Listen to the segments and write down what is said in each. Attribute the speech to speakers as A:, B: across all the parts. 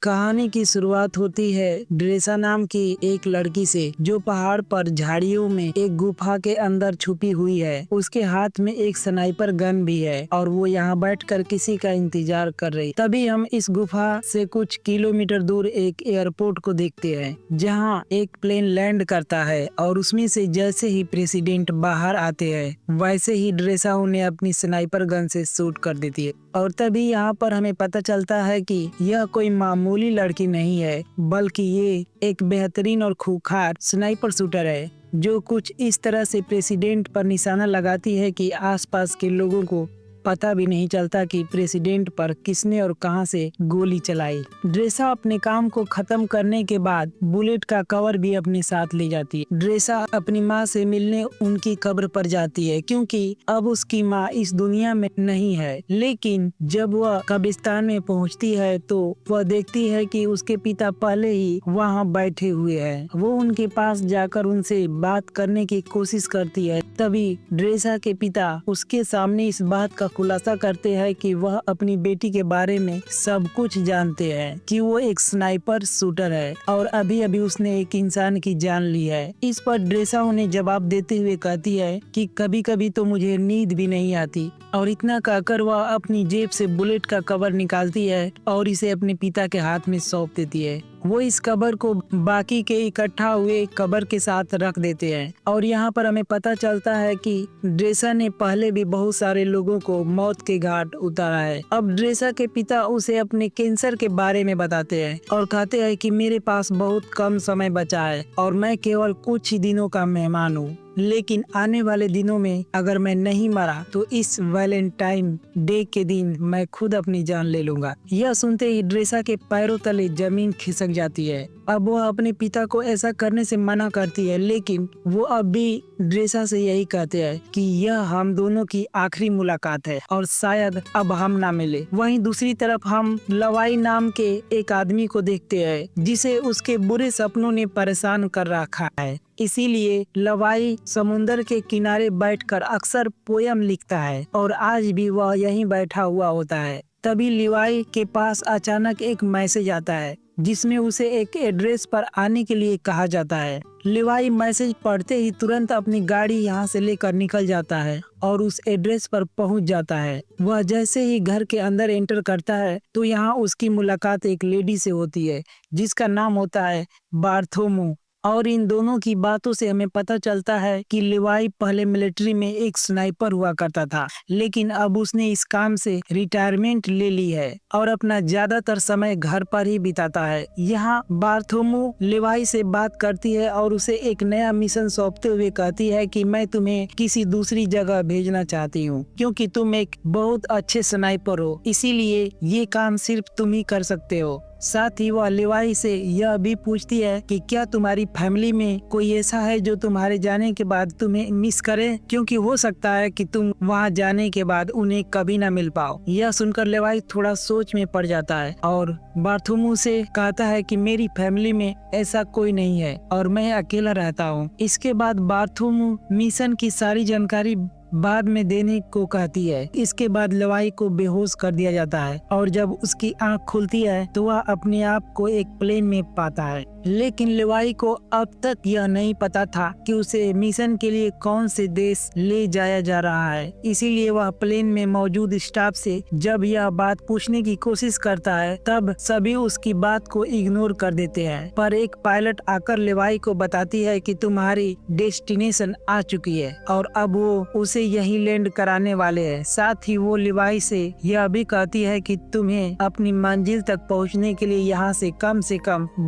A: कहानी की शुरुआत होती है ड्रेसा नाम की एक लड़की से जो पहाड़ पर झाड़ियों में एक गुफा के अंदर छुपी हुई है। उसके हाथ में एक स्नाइपर गन भी है और वो यहाँ बैठकर किसी का इंतजार कर रही। तभी हम इस गुफा से कुछ किलोमीटर दूर एक एयरपोर्ट को देखते हैं जहाँ एक प्लेन लैंड करता है और उसमें से जैसे ही प्रेसिडेंट बाहर आते हैं वैसे ही ड्रेसा उन्हें अपनी स्नाइपर गन से शूट कर देती है। और तभी यहाँ पर हमें पता चलता है कि यह कोई मामूली लड़की नहीं है बल्कि ये एक बेहतरीन और खूंखार स्नाइपर शूटर है जो कुछ इस तरह से प्रेसिडेंट पर निशाना लगाती है कि आसपास के लोगों को पता भी नहीं चलता कि प्रेसिडेंट पर किसने और कहां से गोली चलाई। ड्रेसा अपने काम को खत्म करने के बाद बुलेट का कवर भी अपने साथ ले जाती है। ड्रेसा अपनी माँ से मिलने उनकी कब्र पर जाती है क्योंकि अब उसकी माँ इस दुनिया में नहीं है। लेकिन जब वह कब्रिस्तान में पहुंचती है तो वह देखती है कि उसके पिता पहले ही वहां बैठे हुए हैं। वो उनके पास जाकर उनसे बात करने की कोशिश करती है। तभी ड्रेसा के पिता उसके सामने इस बात का खुलासा करते हैं कि वह अपनी बेटी के बारे में सब कुछ जानते हैं कि वो एक स्नाइपर शूटर है और अभी अभी उसने एक इंसान की जान ली है। इस पर ड्रेसा उन्हें जवाब देते हुए कहती है कि कभी कभी तो मुझे नींद भी नहीं आती। और इतना कहकर वह अपनी जेब से बुलेट का कवर निकालती है और इसे अपने पिता के हाथ में सौंप देती है। वो इस कबर को बाकी के इकट्ठा हुए कबर के साथ रख देते हैं। और यहाँ पर हमें पता चलता है कि ड्रेसा ने पहले भी बहुत सारे लोगों को मौत के घाट उतारा है। अब ड्रेसा के पिता उसे अपने कैंसर के बारे में बताते हैं और कहते हैं कि मेरे पास बहुत कम समय बचा है और मैं केवल कुछ ही दिनों का मेहमान हूँ, लेकिन आने वाले दिनों में अगर मैं नहीं मरा तो इस वैलेंटाइन डे के दिन मैं खुद अपनी जान ले लूंगा। यह सुनते ही ड्रेसा के पैरों तले जमीन खिसक जाती है। अब वह अपने पिता को ऐसा करने से मना करती है, लेकिन वो अब भी ड्रेसा से यही कहते हैं कि यह हम दोनों की आखिरी मुलाकात है और शायद अब हम ना मिले। वहीं दूसरी तरफ हम लवाई नाम के एक आदमी को देखते हैं जिसे उसके बुरे सपनों ने परेशान कर रखा है। इसीलिए लवाई समुंदर के किनारे बैठकर अक्सर पोयम लिखता है और आज भी वह यहीं बैठा हुआ होता है। तभी लिवाई के पास अचानक एक मैसेज आता है जिसमें उसे एक एड्रेस पर आने के लिए कहा जाता है। लिवाई मैसेज पढ़ते ही तुरंत अपनी गाड़ी यहाँ से लेकर निकल जाता है और उस एड्रेस पर पहुँच जाता है। वह जैसे ही घर के अंदर एंटर करता है तो यहाँ उसकी मुलाकात एक लेडी से होती है जिसका नाम होता है बार्थोमू। और इन दोनों की बातों से हमें पता चलता है कि लिवाई पहले मिलिट्री में एक स्नाइपर हुआ करता था, लेकिन अब उसने इस काम से रिटायरमेंट ले ली है और अपना ज्यादातर समय घर पर ही बिताता है। यहाँ बार्थोमू लिवाई से बात करती है और उसे एक नया मिशन सौंपते हुए कहती है कि मैं तुम्हें किसी दूसरी जगह भेजना चाहती हूँ क्योंकि तुम एक बहुत अच्छे स्नाइपर हो, इसीलिए ये काम सिर्फ तुम ही कर सकते हो। साथ ही वह लिवाई से यह भी पूछती है कि क्या तुम्हारी फैमिली में कोई ऐसा है जो तुम्हारे जाने के बाद तुम्हें मिस करे, क्योंकि हो सकता है कि तुम वहां जाने के बाद उन्हें कभी न मिल पाओ। यह सुनकर लिवाई थोड़ा सोच में पड़ जाता है और बार्थोमू से कहता है कि मेरी फैमिली में ऐसा कोई नहीं है और मैं अकेला रहता हूँ। इसके बाद बार्थोमू मिशन की सारी जानकारी बाद में देने को कहती है। इसके बाद लिवाई को बेहोश कर दिया जाता है और जब उसकी आंख खुलती है तो वह अपने आप को एक प्लेन में पाता है। लेकिन लिवाई को अब तक यह नहीं पता था कि उसे मिशन के लिए कौन से देश ले जाया जा रहा है। इसीलिए वह प्लेन में मौजूद स्टाफ से जब यह बात पूछने की कोशिश करता है तब सभी उसकी बात को इग्नोर कर देते हैं। पर एक पायलट आकर लिवाई को बताती है कि तुम्हारी डेस्टिनेशन आ चुकी है और अब वो उसे यहीं लैंड कराने वाले हैं। साथ ही वो लिवाई से यह भी कहती है कि तुम्हें अपनी मंजिल तक पहुंचने के लिए यहाँ से कम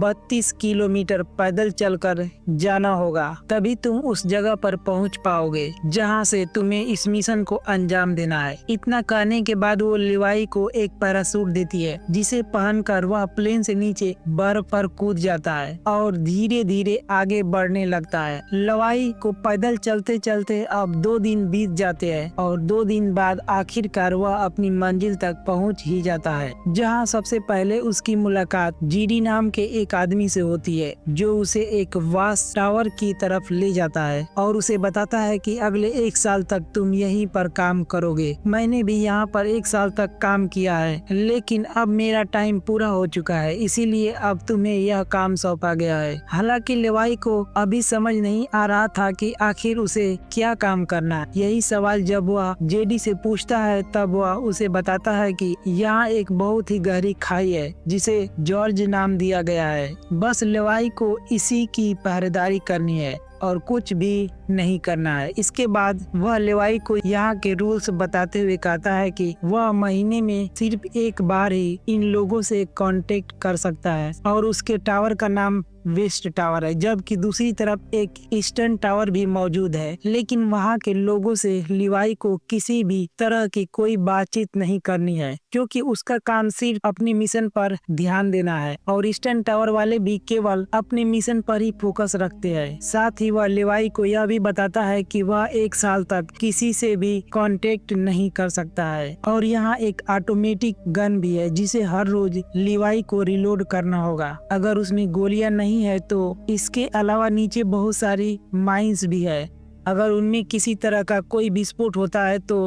A: 32 किलोमीटर पैदल चलकर जाना होगा, तभी तुम उस जगह पर पहुंच पाओगे जहां से तुम्हें इस मिशन को अंजाम देना है। इतना कहने के बाद वो लिवाई को एक पैराशूट देती है जिसे पहनकर वह प्लेन से नीचे बर्फ पर कूद जाता है और धीरे धीरे आगे बढ़ने लगता है। लिवाई को पैदल चलते चलते अब 2 दिन बीत जाते हैं और 2 दिन बाद आखिरकार वह अपनी मंजिल तक पहुंच ही जाता है, जहां सबसे पहले उसकी मुलाकात जीडी नाम के एक आदमी से होती है, जो उसे एक वाच टावर की तरफ ले जाता है और उसे बताता है कि अगले 1 साल तक तुम यहीं पर काम करोगे। मैंने भी यहाँ पर 1 साल तक काम किया है, लेकिन अब मेरा टाइम पूरा हो चुका है, इसीलिए अब तुम्हें यह काम सौंपा गया है। हालांकि लेवाई को अभी समझ नहीं आ रहा था कि आखिर उसे क्या काम करना है। यही सवाल जब वह जेडी से पूछता है, तब वह उसे बताता है कि यहाँ एक बहुत ही गहरी खाई है, जिसे जॉर्ज नाम दिया गया है। बस लेवाई को इसी की पहरेदारी करनी है और कुछ भी नहीं करना है। इसके बाद वह लेवाई को यहाँ के रूल्स बताते हुए कहता है कि वह महीने में सिर्फ एक बार ही इन लोगों से कांटेक्ट कर सकता है और उसके टावर का नाम वेस्ट टावर है, जबकि दूसरी तरफ एक ईस्टर्न टावर भी मौजूद है। लेकिन वहाँ के लोगों से लेवाई को किसी भी तरह की कोई बातचीत नहीं करनी है, क्योंकि उसका काम सिर्फ अपने मिशन पर ध्यान देना है और ईस्टर्न टावर वाले भी केवल अपने मिशन पर ही फोकस रखते हैं। साथ ही वह लेवाई को यह भी बताता है कि वह 1 साल तक किसी से भी कांटेक्ट नहीं कर सकता है और यहाँ एक ऑटोमेटिक गन भी है, जिसे हर रोज लेवाई को रिलोड करना होगा। अगर उसमें गोलियां नहीं है तो इसके अलावा नीचे बहुत सारी माइंस भी है। अगर उनमें किसी तरह का कोई विस्फोट होता है तो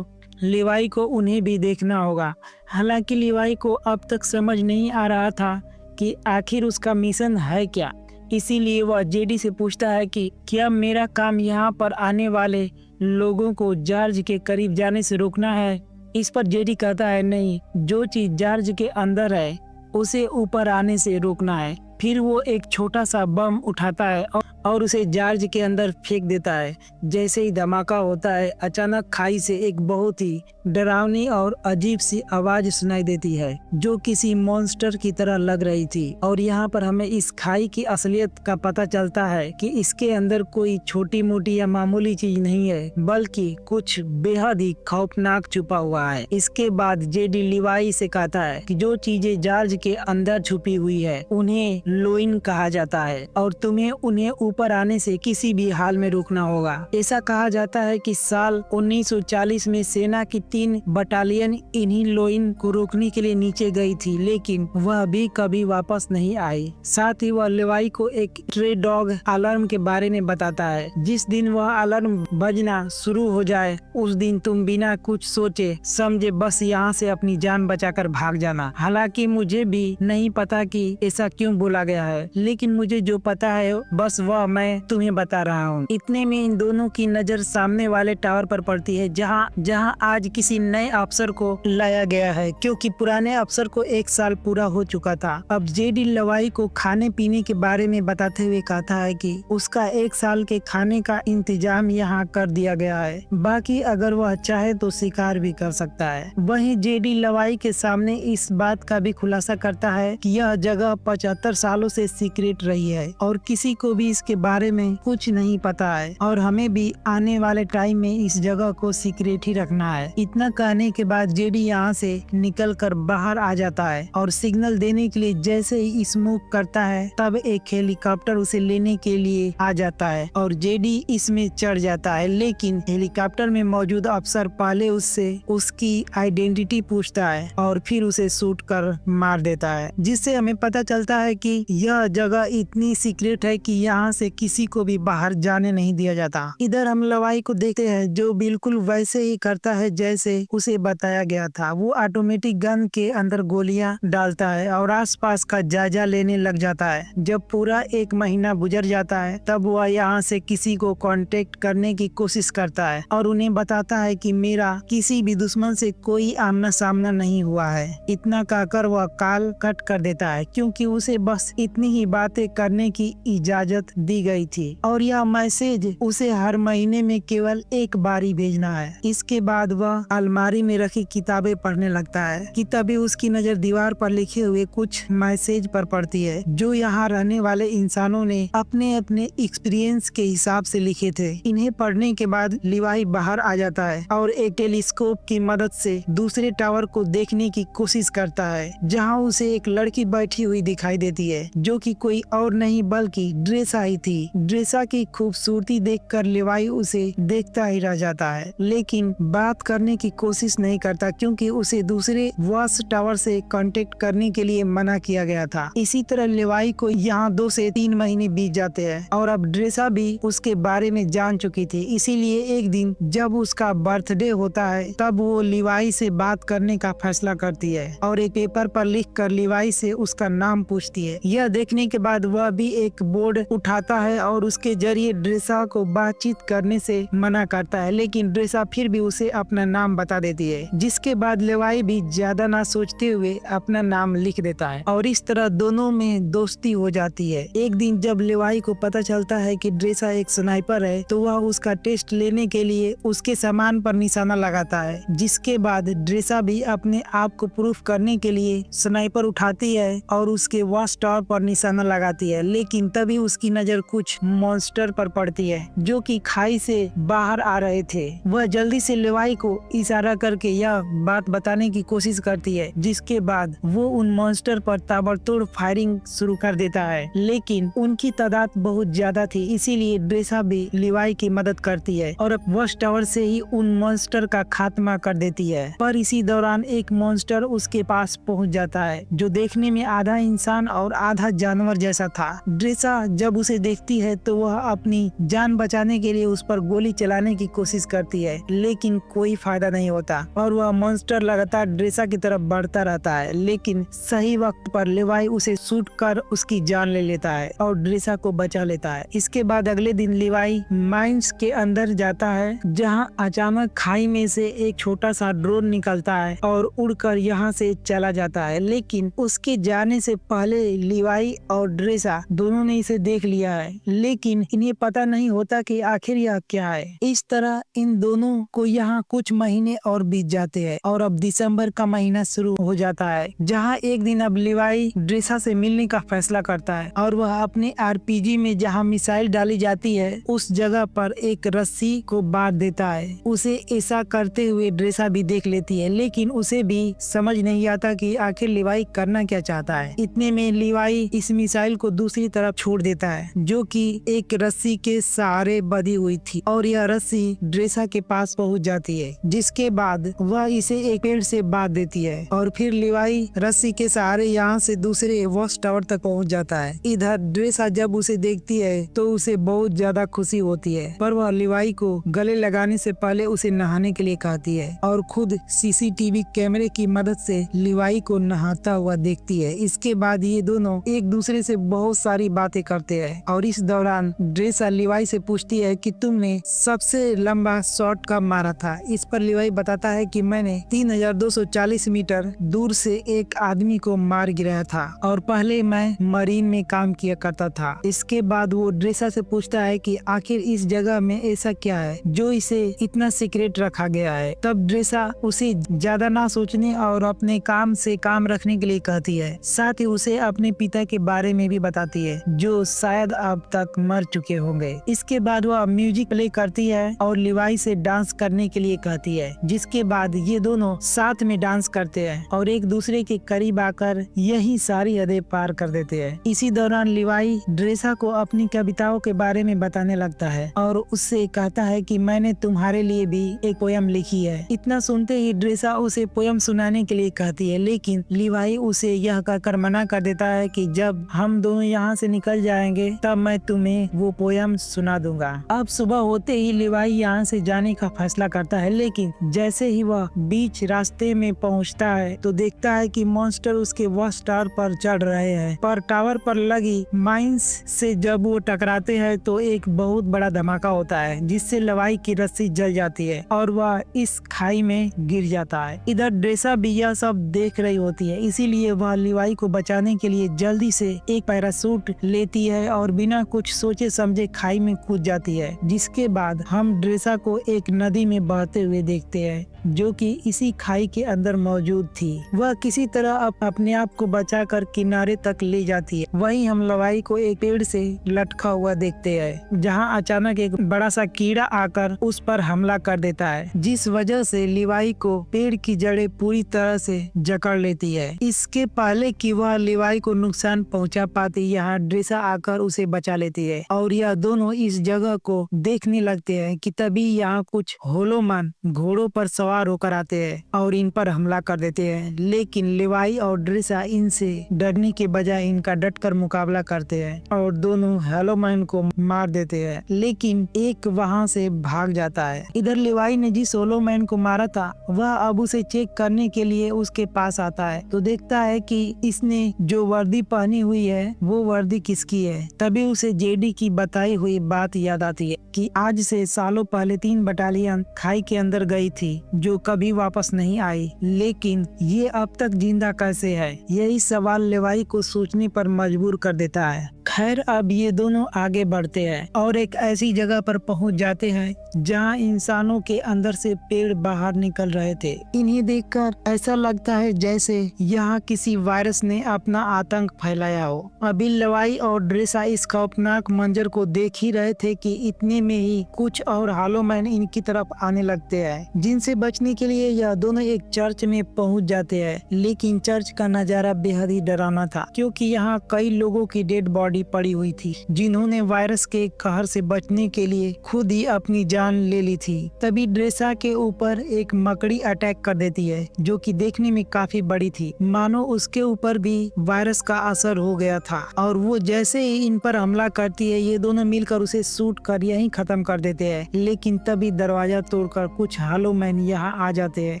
A: लेवाई को उन्हें भी देखना होगा। हालांकि लेवाई को अब तक समझ नहीं आ रहा था कि आखिर उसका मिशन है क्या, इसीलिए वह जेडी से पूछता है कि क्या मेरा काम यहाँ पर आने वाले लोगों को जॉर्ज के करीब जाने से रोकना है। इस पर जेडी कहता है नहीं, जो चीज जॉर्ज के अंदर है उसे ऊपर आने से रोकना है। फिर वो एक छोटा सा बम उठाता है और उसे जॉर्ज के अंदर फेंक देता है। जैसे ही धमाका होता है, अचानक खाई से एक बहुत ही डरावनी और अजीब सी आवाज सुनाई देती है, जो किसी मॉन्स्टर की तरह लग रही थी। और यहाँ पर हमें इस खाई की असलियत का पता चलता है कि इसके अंदर कोई छोटी मोटी या मामूली चीज नहीं है, बल्कि कुछ बेहद ही खौफनाक छुपा हुआ है। इसके बाद जेडी लेवाई से कहता है कि जो चीजें जॉर्ज के अंदर छुपी हुई है उन्हें लोइन कहा जाता है और तुम्हें उन्हें ऊपर आने से किसी भी हाल में रोकना होगा। ऐसा कहा जाता है कि साल 1940 में सेना की 3 बटालियन इन्हीं लोइन को रोकने के लिए नीचे गई थी, लेकिन वह भी कभी वापस नहीं आई। साथ ही वह लेवाई को एक स्ट्रे डॉग अलार्म के बारे में बताता है। जिस दिन वह अलार्म बजना शुरू हो जाए, उस दिन तुम बिना कुछ सोचे समझे बस यहाँ से अपनी जान बचाकर भाग जाना। हालांकि मुझे भी नहीं पता कि ऐसा क्यों बोला गया है, लेकिन मुझे जो पता है बस वह मैं तुम्हें बता रहा हूँ। इतने में इन दोनों की नजर सामने वाले टावर पर पड़ती है, जहाँ आज किसी नए अफसर को लाया गया है, क्योंकि पुराने अफसर को 1 साल पूरा हो चुका था। अब जेडी लेवाई को खाने पीने के बारे में बताते हुए कहता है कि उसका 1 साल के खाने का इंतजाम यहाँ कर दिया गया है, बाकी अगर वह चाहे तो शिकार भी कर सकता है। वहीं जेडी लेवाई के सामने इस बात का भी खुलासा करता है कि यह जगह 75 सालों से सीक्रेट रही है और किसी को भी इसके बारे में कुछ नहीं पता है और हमें भी आने वाले टाइम में इस जगह को सीक्रेट ही रखना है। इतना कहने के बाद जेडी यहाँ से निकलकर बाहर आ जाता है और सिग्नल देने के लिए जैसे ही स्मोक करता है, तब एक हेलीकॉप्टर उसे लेने के लिए आ जाता है और जेडी इसमें चढ़ जाता है। लेकिन हेलीकॉप्टर में मौजूद अफसर पहले उससे उसकी आइडेंटिटी पूछता है और फिर उसे शूट कर मार देता है, जिससे हमें पता चलता है कि यह जगह इतनी सीक्रेट है कि यहाँ से किसी को भी बाहर जाने नहीं दिया जाता। इधर हम लेवाई को देखते हैं, जो बिल्कुल वैसे ही करता है जैसे उसे बताया गया था। वो ऑटोमेटिक गन के अंदर गोलियां डालता है और आसपास का जायजा लेने लग जाता है। जब पूरा 1 महीना गुजर जाता है, तब वह यहाँ से किसी को कांटेक्ट करने की कोशिश करता है और उन्हें बताता है कि मेरा किसी भी दुश्मन से कोई आमना सामना नहीं हुआ है। इतना कहकर वह कॉल कट कर देता है, क्योंकि उसे बस इतनी ही बातें करने की इजाजत दी गई थी और यह मैसेज उसे हर महीने में केवल 1 बार ही भेजना है। इसके बाद वह अलमारी में रखी किताबें पढ़ने लगता है कि तभी उसकी नजर दीवार पर लिखे हुए कुछ मैसेज पर पड़ती है जो यहाँ रहने वाले इंसानों ने अपने अपने एक्सपीरियंस के हिसाब से लिखे थे। इन्हें पढ़ने के बाद लिवाई बाहर आ जाता है और एक टेलीस्कोप की मदद से दूसरे टावर को देखने की कोशिश करता है जहाँ उसे एक लड़की बैठी हुई दिखाई देती है जो कि कोई और नहीं बल्कि ड्रेसा ही थी। ड्रेसा की खूबसूरती देखकर लिवाई उसे देखता ही रह जाता है लेकिन बात करने की कोशिश नहीं करता क्योंकि उसे दूसरे वॉच टावर से कांटेक्ट करने के लिए मना किया गया था। इसी तरह लिवाई को यहाँ 2 से 3 महीने बीत जाते हैं और अब ड्रेसा भी उसके बारे में जान चुकी थी। इसीलिए एक दिन जब उसका बर्थडे होता है तब वो लिवाई से बात करने का फैसला करती है और एक पेपर पर लिखकर लिवाई से उसका नाम पूछती है। यह देखने के बाद वह भी एक बोर्ड उठाता है और उसके जरिए ड्रेसा को बातचीत करने से मना करता है लेकिन ड्रेसा फिर भी उसे अपना नाम बता देती है जिसके बाद लिवाई भी ज्यादा ना सोचते हुए अपना नाम लिख देता है और इस तरह दोनों में दोस्ती हो जाती है। एक दिन जब लिवाई को पता चलता है कि ड्रेसा एक स्नाइपर है तो वह उसका टेस्ट लेने के लिए उसके सामान पर निशाना लगाता है जिसके बाद ड्रेसा भी अपने आप को प्रूफ करने के लिए स्नाइपर उठाती है और उसके वॉच टावर पर निशाना लगाती है लेकिन तभी उसकी नजर कुछ मॉन्स्टर पर पड़ती है जो कि खाई से बाहर आ रहे थे। वह जल्दी से लिवाई को इशारा करके यह बात बताने की कोशिश करती है जिसके बाद वो उन मॉन्स्टर पर ताबड़तोड़ फायरिंग शुरू कर देता है लेकिन उनकी तादाद बहुत ज्यादा थी इसीलिए ड्रेसा भी लिवाई की मदद करती है और वॉच टावर से ही उन मॉन्स्टर का खात्मा कर देती है। पर इसी दौरान एक मॉन्स्टर उसके पास पहुंच जाता है जो देखने में आधा इंसान और आधा जानवर जैसा था। ड्रेसा जब उसे देखती है तो वह अपनी जान बचाने के लिए उस पर गोली चलाने की कोशिश करती है लेकिन कोई फायदा नहीं होता और वह मॉन्स्टर लगातार ड्रेसा की तरफ बढ़ता रहता है लेकिन सही वक्त पर लिवाई उसे शूट कर उसकी जान ले लेता है और ड्रेसा को बचा लेता है। इसके बाद अगले दिन लिवाई माइंस के अंदर जाता है जहां अचानक खाई में से एक छोटा सा ड्रोन निकलता है और उड़कर यहां से चला जाता है लेकिन उसके जाने से पहले लिवाई और ड्रेसा दोनों ने इसे देख लिया है लेकिन इन्हें पता नहीं होता कि आखिर यह क्या है। इस तरह इन दोनों को यहाँ कुछ महीने और बीत जाते हैं और अब दिसंबर का महीना शुरू हो जाता है जहाँ एक दिन अब लिवाई ड्रेसा से मिलने का फैसला करता है और वह अपने आरपीजी में जहाँ मिसाइल डाली जाती है उस जगह पर एक रस्सी को बांध देता है। उसे ऐसा करते हुए ड्रेसा भी देख लेती है लेकिन उसे भी समझ नहीं आता कि आखिर लिवाई करना क्या चाहता है। इतने में लिवाई इस मिसाइल को दूसरी तरफ छोड़ देता है जो कि एक रस्सी के सहारे बंधी हुई थी और यह रस्सी ड्रेसा के पास पहुंच जाती है जिसके बाद वह इसे एक पेड़ से बांध देती है और फिर लिवाई रस्सी के सहारे यहाँ से दूसरे वॉच टावर तक पहुंच जाता है। इधर ड्रेसा जब उसे देखती है तो उसे बहुत ज्यादा खुशी होती है पर वह लिवाई को गले लगाने से पहले उसे नहाने के लिए कहती है और खुद सीसीटीवी कैमरे की मदद से लिवाई को नहाता हुआ देखती है। इसके बाद ये दोनों एक दूसरे से बहुत सारी बातें करते हैं और इस दौरान ड्रेसा लिवाई से पूछती है कि तुमने सबसे लंबा शॉट कब मारा था। इस पर लिवाई बताता है कि मैंने 3240 मीटर दूर से एक आदमी को मार गिराया था और पहले मैं मरीन में काम किया करता था। इसके बाद वो ड्रेसा से पूछता है कि आखिर इस जगह में ऐसा क्या है जो इसे इतना सीक्रेट रखा गया है। तब ड्रेसा उसे ज्यादा ना सोचने और अपने काम से काम रखने के लिए कहती है। साथ ही उसे अपने पिता के बारे में भी बताती है जो शायद अब तक मर चुके होंगे। इसके बाद वह म्यूजिक प्ले करती है और लिवाई से डांस करने के लिए कहती है जिसके बाद ये दोनों साथ में डांस करते हैं और एक दूसरे के करीब आकर यही सारी हदें पार कर देते हैं। इसी दौरान लिवाई ड्रेसा को अपनी कविताओं के बारे में बताने लगता है और उससे कहता है कि मैंने तुम्हारे लिए भी एक पोयम लिखी है। इतना सुनते ही ड्रेसा उसे पोयम सुनाने के लिए कहती है लेकिन लिवाई उसे यह कहकर मना कर देता है कि जब हम दोनों यहाँ से निकल जाएंगे तब मैं तुम्हें वो पोयम सुना दूंगा। अब सुबह होते ही लिवाई यहाँ से जाने का फैसला करता है लेकिन जैसे ही वह बीच रास्ते में पहुँचता है तो देखता है कि मॉन्स्टर उसके वॉच टावर पर चढ़ रहे हैं। पर टावर पर लगी माइंस से जब वो टकराते हैं तो एक बहुत बड़ा धमाका होता है जिससे लिवाई की रस्सी जल जाती है और वह इस खाई में गिर जाता है। इधर ड्रेसा भी यह सब देख रही होती है इसीलिए वह लिवाई को बचाने के लिए जल्दी से एक पैराशूट लेती है और बिना कुछ सोचे समझे खाई में कूद जाती है जिसके बाद हम ड्रेसा को एक नदी में बहते हुए देखते हैं। जो कि इसी खाई के अंदर मौजूद थी। वह किसी तरह अपने आप को बचाकर किनारे तक ले जाती है। वहीं हम लवाई को एक पेड़ से लटका हुआ देखते हैं, जहां अचानक एक बड़ा सा कीड़ा आकर उस पर हमला कर देता है, जिस वजह से लिवाई को पेड़ की जड़ें पूरी तरह से जकड़ लेती है। इसके पहले कि वह लिवाई को नुकसान पहुंचा पाती, यहाँ ड्रेसा आकर उसे बचा लेती है और यह दोनों इस जगह को देखने लगते हैं कि तभी यहाँ कुछ होलोमन घोड़ों पर सवार होकर आते हैं और इन पर हमला कर देते हैं। लेकिन लिवाई और ड्रेसा इनसे डरने के बजाय इनका डटकर मुकाबला करते हैं और दोनों होलोमन को मार देते हैं, लेकिन एक वहां से भाग जाता है। इधर लिवाई ने जिस होलोमैन को मारा था वह अब उसे चेक करने के लिए उसके पास आता है, तो देखता है कि इसने जो वर्दी पहनी हुई है वो वर्दी किसकी है। तभी उसे जेडी की बताई हुई बात याद आती है कि आज से सालों पहले 3 बटालियन खाई के अंदर गई थी जो कभी वापस नहीं आई, लेकिन ये अब तक जिंदा कैसे है। यही सवाल लिवाई को सोचने पर मजबूर कर देता है। खैर, अब ये दोनों आगे बढ़ते हैं और एक ऐसी जगह पर पहुंच जाते हैं जहां इंसानों के अंदर से पेड़ बाहर निकल रहे थे। इन्हें देखकर ऐसा लगता है जैसे यहाँ किसी वायरस ने अपना आतंक फैलाया हो। अभी लिवाई और ड्रेसा इस खौफनाक मंजर को देख ही रहे थे कि इतने में ही कुछ और होलोमैन इनकी तरफ आने लगते हैं, जिनसे बचने के लिए यह दोनों एक चर्च में पहुंच जाते हैं। लेकिन चर्च का नजारा बेहद ही डरावना था, क्योंकि यहाँ कई लोगों की डेड बॉडी पड़ी हुई थी जिन्होंने वायरस के कहर से बचने के लिए खुद ही अपनी जान ले ली थी। तभी ड्रेसा के ऊपर एक मकड़ी अटैक कर देती है, जो कि देखने में काफी बड़ी थी, मानो उसके ऊपर भी वायरस का असर हो गया था। और वो जैसे ही इन पर हमला करती है, ये दोनों मिलकर उसे शूट कर यहीं खत्म कर देते हैं। लेकिन तभी दरवाजा तोड़कर कुछ होलोमैन यहाँ आ जाते हैं,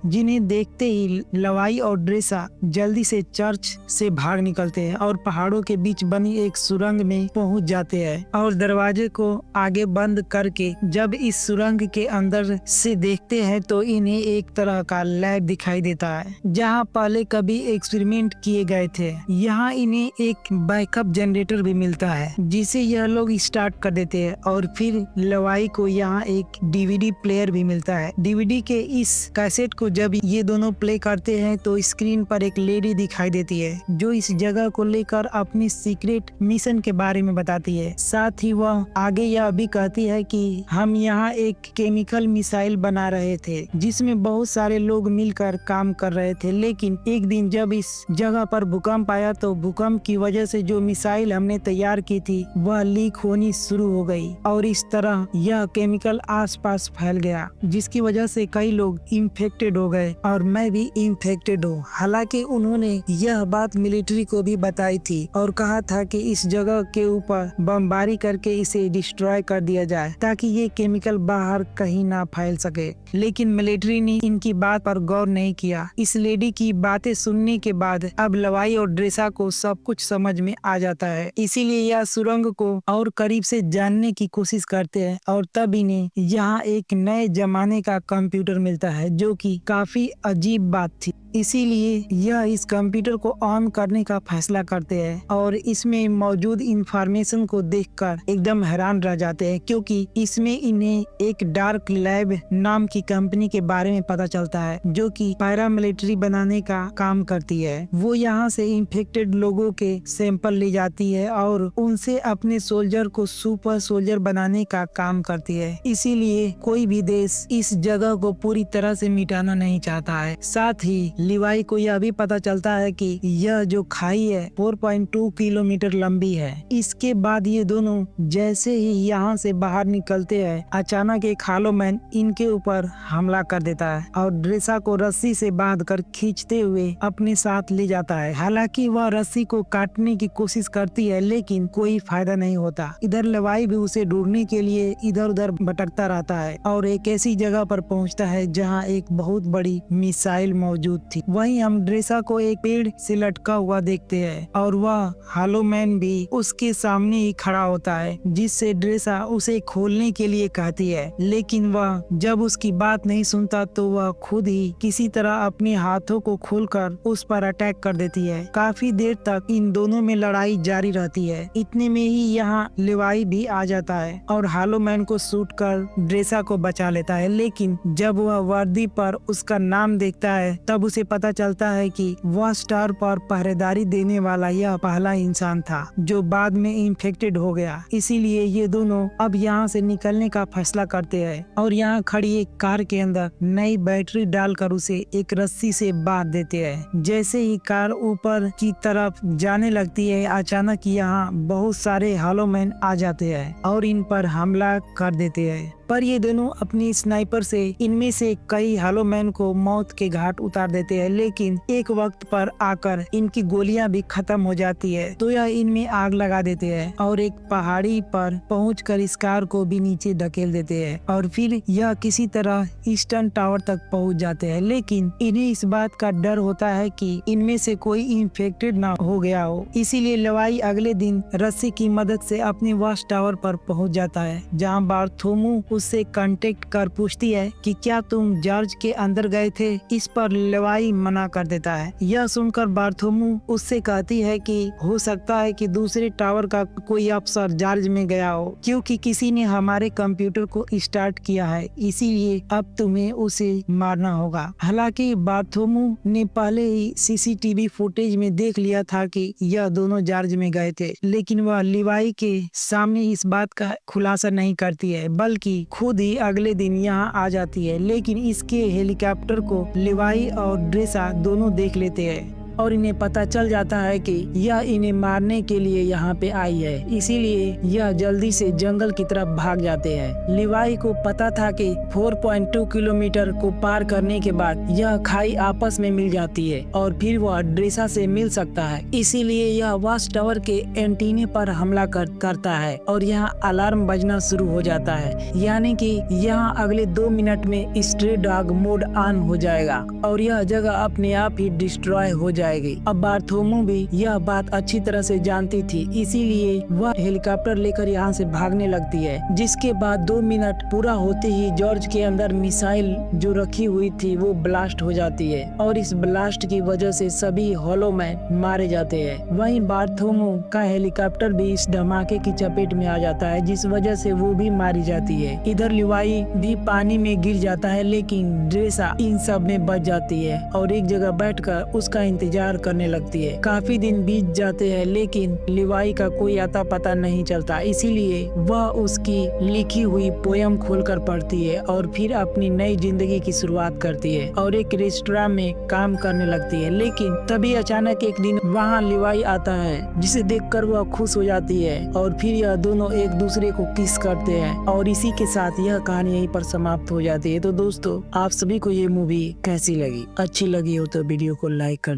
A: जिन्हें देखते ही लिवाई और ड्रेसा जल्दी से चर्च से भाग निकलते हैं और पहाड़ों के बीच बनी एक सुरंग में पहुंच जाते हैं और दरवाजे को आगे बंद करके जब इस सुरंग के अंदर से देखते हैं तो इन्हें एक तरह का लैब दिखाई देता है, जहां पहले कभी एक्सपेरिमेंट किए गए थे। यहाँ इन्हें एक बैकअप जनरेटर भी मिलता है, जिसे यह लोग स्टार्ट कर देते हैं और फिर लिवाई को यहाँ एक डीवीडी प्लेयर भी मिलता है। डीवीडी के इस कैसेट को जब ये दोनों प्ले करते हैं तो स्क्रीन पर एक लेडी दिखाई देती है, जो इस जगह को लेकर अपनी सीक्रेट मिशन के बारे में बताती है। साथ ही वह आगे यह भी कहती है कि हम यहाँ एक केमिकल मिसाइल बना रहे थे, जिसमें बहुत सारे लोग मिलकर काम कर रहे थे। लेकिन एक दिन जब इस जगह पर भूकंप आया तो भूकंप की वजह से जो मिसाइल हमने तैयार की थी वह लीक होनी शुरू हो गई और इस तरह यह केमिकल आसपास फैल गया, जिसकी वजह से कई लोग इन्फेक्टेड हो गए और मैं भी इन्फेक्टेड हूँ। हालांकि उन्होंने यह बात मिलिट्री को भी बताई थी और कहा था कि इस जगह के ऊपर बमबारी करके इसे डिस्ट्रॉय कर दिया जाए ताकि ये केमिकल बाहर कहीं ना फैल सके। लेकिन मिलिट्री ने इनकी बात पर गौर नहीं किया। इस लेडी की बातें सुनने के बाद अब लिवाई और ड्रेसा को सब कुछ समझ में आ जाता है, इसीलिए यह सुरंग को और करीब से जानने की कोशिश करते हैं और तब इन्हें यहाँ एक नए जमाने का कंप्यूटर मिलता है, जो कि काफी अजीब बात थी। इसीलिए यह इस कंप्यूटर को ऑन करने का फैसला करते हैं और इसमें मौजूद इंफॉर्मेशन को देखकर एकदम हैरान रह जाते हैं, क्योंकि इसमें इन्हें एक डार्क लैब नाम की कंपनी के बारे में पता चलता है, जो कि पैरामिलिट्री बनाने का काम करती है। वो यहाँ से इन्फेक्टेड लोगों के सैंपल ले जाती है और उनसे अपने सोल्जर को सुपर सोल्जर बनाने का काम करती है। इसीलिए कोई भी देश इस जगह को पूरी तरह से मिटाना नहीं चाहता है। साथ ही लिवाई को यह भी पता चलता है कि यह जो खाई है 4.2 किलोमीटर लंबी है। इसके बाद ये दोनों जैसे ही यहाँ से बाहर निकलते हैं, अचानक एक होलोमैन इनके ऊपर हमला कर देता है और ड्रेसा को रस्सी से बांधकर खींचते हुए अपने साथ ले जाता है। हालांकि वह रस्सी को काटने की कोशिश करती है, लेकिन कोई फायदा नहीं होता। इधर लिवाई भी उसे ढूंढने के लिए इधर उधर भटकता रहता है और एक ऐसी जगह पर पहुँचता है जहाँ एक बहुत बड़ी मिसाइल मौजूद थी। वहीं हम ड्रेसा को एक पेड़ से लटका हुआ देखते हैं और वह हॉलो मैन भी उसके सामने ही खड़ा होता है, जिससे ड्रेसा उसे खोलने के लिए कहती है, लेकिन वह जब उसकी बात नहीं सुनता तो वह खुद ही किसी तरह अपने हाथों को खोलकर उस पर अटैक कर देती है। काफी देर तक इन दोनों में लड़ाई जारी रहती है। इतने में ही यहाँ लेवाई भी आ जाता है और हॉलो मैन को शूट कर ड्रेसा को बचा लेता है, लेकिन जब वह वर्दी पर उसका नाम देखता है तब उसे पता चलता है कि वह स्टार पर पहरेदारी देने वाला यह पहला इंसान था जो बाद में इन्फेक्टेड हो गया। इसीलिए ये दोनों अब यहाँ से निकलने का फैसला करते हैं और यहाँ खड़ी एक कार के अंदर नई बैटरी डालकर उसे एक रस्सी से बांध देते हैं। जैसे ही कार ऊपर की तरफ जाने लगती है, अचानक यहाँ बहुत सारे हॉलो मैन आ जाते हैं और इन पर हमला कर देते हैं। पर ये दोनों अपनी स्नाइपर से इनमें से कई हॉलो मैन को मौत के घाट उतार देते हैं, लेकिन एक वक्त पर आकर इनकी गोलियां भी खत्म हो जाती है तो यह इनमें आग लगा देते हैं और एक पहाड़ी पर पहुंचकर इस कार को भी नीचे ढकेल देते हैं और फिर यह किसी तरह ईस्टर्न टावर तक पहुंच जाते हैं। लेकिन इन्हें इस बात का डर होता है कि इनमें से कोई इन्फेक्टेड ना हो गया हो, इसीलिए लेवाई अगले दिन रस्सी की मदद से अपने वॉच टावर पर पहुंच जाता है, जहां बार्थोमू उससे कांटेक्ट कर पूछती है कि क्या तुम जॉर्ज के अंदर गए थे। इस पर लेवाई मना कर देता है। यह सुनकर बार्थोमू उससे कहती है कि हो सकता है कि दूसरे टावर का कोई अफसर जॉर्ज में गया हो, क्योंकि किसी ने हमारे कंप्यूटर को स्टार्ट किया है, इसीलिए अब तुम्हें उसे मारना होगा। हालांकि बार्थोमू ने पहले ही सीसीटीवी फुटेज में देख लिया था कि यह दोनों जॉर्ज में गए थे, लेकिन वह लेवाई के सामने इस बात का खुलासा नहीं करती है, बल्कि खुद ही अगले दिन यहाँ आ जाती है। लेकिन इसके हेलीकॉप्टर को लेवाई और ड्रेसा दोनों देख लेते हैं और इन्हें पता चल जाता है कि यह इन्हें मारने के लिए यहाँ पे आई है, इसीलिए यह जल्दी से जंगल की तरफ भाग जाते हैं। लेवाई को पता था कि 4.2 किलोमीटर को पार करने के बाद यह खाई आपस में मिल जाती है और फिर वह ड्रेसा से मिल सकता है, इसीलिए यह वॉच टावर के एंटीने पर हमला करता है और यहाँ अलार्म बजना शुरू हो जाता है, यानी कि यहाँ अगले 2 मिनट में स्ट्रे डॉग मोड ऑन हो जाएगा और यह जगह अपने आप ही डिस्ट्रॉय हो जाएगी। अब बार्थोमू भी यह बात अच्छी तरह से जानती थी, इसीलिए वह हेलीकॉप्टर लेकर यहाँ से भागने लगती है। जिसके बाद 2 मिनट पूरा होते ही जॉर्ज के अंदर मिसाइल जो रखी हुई थी वो ब्लास्ट हो जाती है और इस ब्लास्ट की वजह से सभी हॉलो मैन मारे जाते हैं। वहीं बार्थोमू का हेलीकॉप्टर भी इस धमाके की चपेट में आ जाता है, जिस वजह से वो भी मारी जाती है। इधर लेवाई भी पानी में गिर जाता है, लेकिन ड्रेसा इन सब में बच जाती है और एक जगह बैठकर उसका इंतजार करने लगती है। काफी दिन बीत जाते हैं, लेकिन लेवाई का कोई आता पता नहीं चलता, इसीलिए वह उसकी लिखी हुई पोयम खोलकर पढ़ती है और फिर अपनी नई जिंदगी की शुरुआत करती है और एक रेस्टोरेंट में काम करने लगती है। लेकिन तभी अचानक एक दिन वहाँ लेवाई आता है, जिसे देखकर वह खुश हो जाती है और फिर यह दोनों एक दूसरे को किस करते हैं और इसी के साथ यह कहानी यहीं पर समाप्त हो जाती है। तो दोस्तों, आप सभी को ये मूवी कैसी लगी? अच्छी लगी हो तो वीडियो को लाइक कर